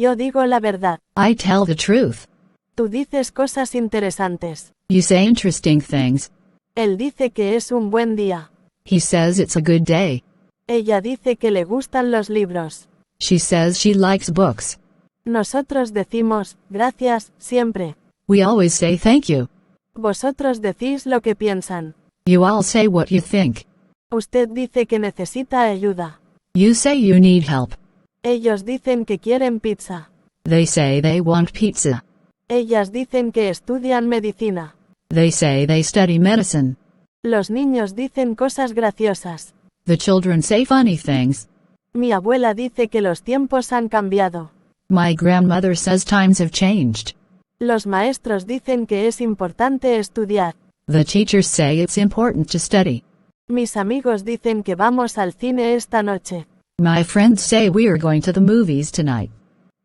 Yo digo la verdad. I tell the truth. Tú dices cosas interesantes. You say interesting things. Él dice que es un buen día. He says it's a good day. Ella dice que le gustan los libros. She says she likes books. Nosotros decimos, gracias, siempre. We always say thank you. Vosotros decís lo que piensan. You all say what you think. Usted dice que necesita ayuda. You say you need help. Ellos dicen que quieren pizza. They say they want pizza. Ellas dicen que estudian medicina. They say they study medicine. Los niños dicen cosas graciosas. The children say funny things. Mi abuela dice que los tiempos han cambiado. My grandmother says times have changed. Los maestros dicen que es importante estudiar. The teachers say it's important to study. Mis amigos dicen que vamos al cine esta noche. My friends say we are going to the movies tonight.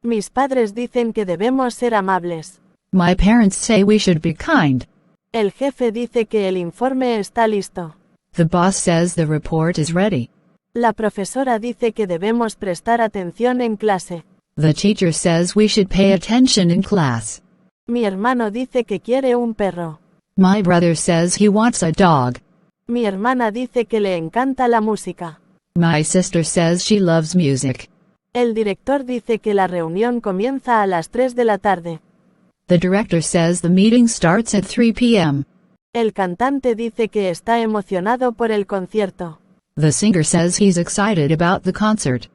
Mis padres dicen que debemos ser amables. My parents say we should be kind. El jefe dice que el informe está listo. The boss says the report is ready. La profesora dice que debemos prestar atención en clase. The teacher says we should pay attention in class. Mi hermano dice que quiere un perro. My brother says he wants a dog. Mi hermana dice que le encanta la música. My sister says she loves music. El director dice que la reunión comienza a las 3 de la tarde. The director says the meeting starts at 3 p.m. El cantante dice que está emocionado por el concierto. The singer says he's excited about the concert.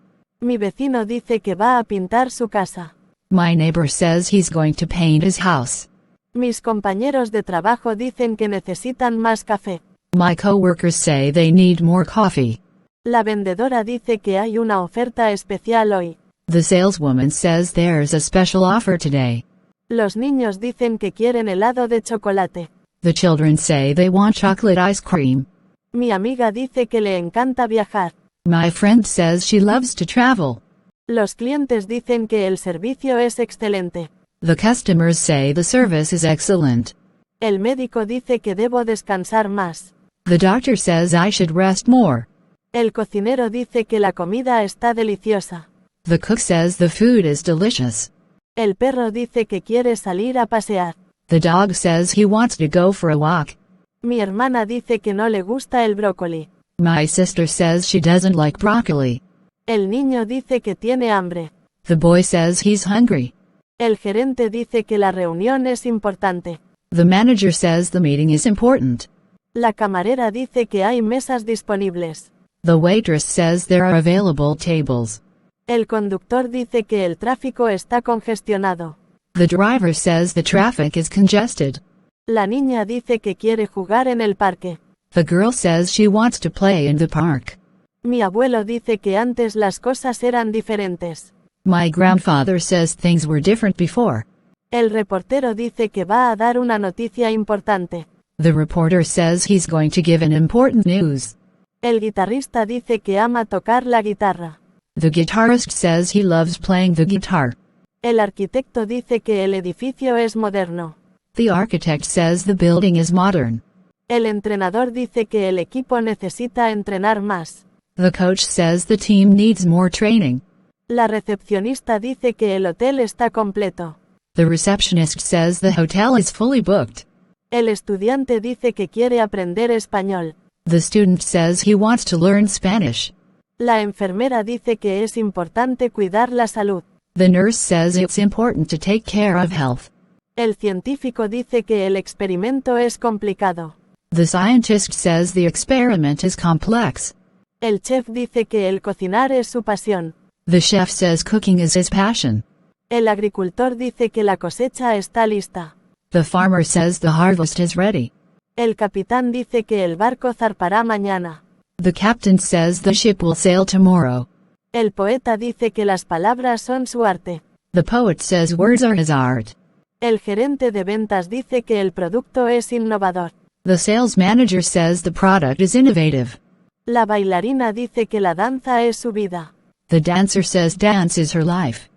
Mi vecino dice que va a pintar su casa. My neighbor says he's going to paint his house. Mis compañeros de trabajo dicen que necesitan más café. My coworkers say they need more coffee. La vendedora dice que hay una oferta especial hoy. The saleswoman says there's a special offer today. Los niños dicen que quieren helado de chocolate. The children say they want chocolate ice cream. Mi amiga dice que le encanta viajar. My friend says she loves to travel. Los clientes dicen que el servicio es excelente. The customers say the service is excellent. El médico dice que debo descansar más. The doctor says I should rest more. El cocinero dice que la comida está deliciosa. The cook says the food is delicious. El perro dice que quiere salir a pasear. The dog says he wants to go for a walk. Mi hermana dice que no le gusta el brócoli. My sister says she doesn't like broccoli. El niño dice que tiene hambre. The boy says he's hungry. El gerente dice que la reunión es importante. The manager says the meeting is important. La camarera dice que hay mesas disponibles. The waitress says there are available tables. El conductor dice que el tráfico está congestionado. The driver says the traffic is congested. La niña dice que quiere jugar en el parque. The girl says she wants to play in the park. Mi abuelo dice que antes las cosas eran diferentes. My grandfather says things were different before. El reportero dice que va a dar una noticia importante. The reporter says he's going to give an important news. El guitarrista dice que ama tocar la guitarra. The guitarist says he loves playing the guitar. El arquitecto dice que el edificio es moderno. The architect says the building is modern. El entrenador dice que el equipo necesita entrenar más. The coach says the team needs more training. La recepcionista dice que el hotel está completo. The receptionist says the hotel is fully booked. El estudiante dice que quiere aprender español. The student says he wants to learn Spanish. La enfermera dice que es importante cuidar la salud. The nurse says it's important to take care of health. El científico dice que el experimento es complicado. The scientist says the experiment is complex. El chef dice que el cocinar es su pasión. The chef says cooking is his passion. El agricultor dice que la cosecha está lista. The farmer says the harvest is ready. El capitán dice que el barco zarpará mañana. The captain says the ship will sail tomorrow. El poeta dice que las palabras son su arte. The poet says words are his art. El gerente de ventas dice que el producto es innovador. The sales manager says the product is innovative. La bailarina dice que la danza es su vida. The dancer says dance is her life.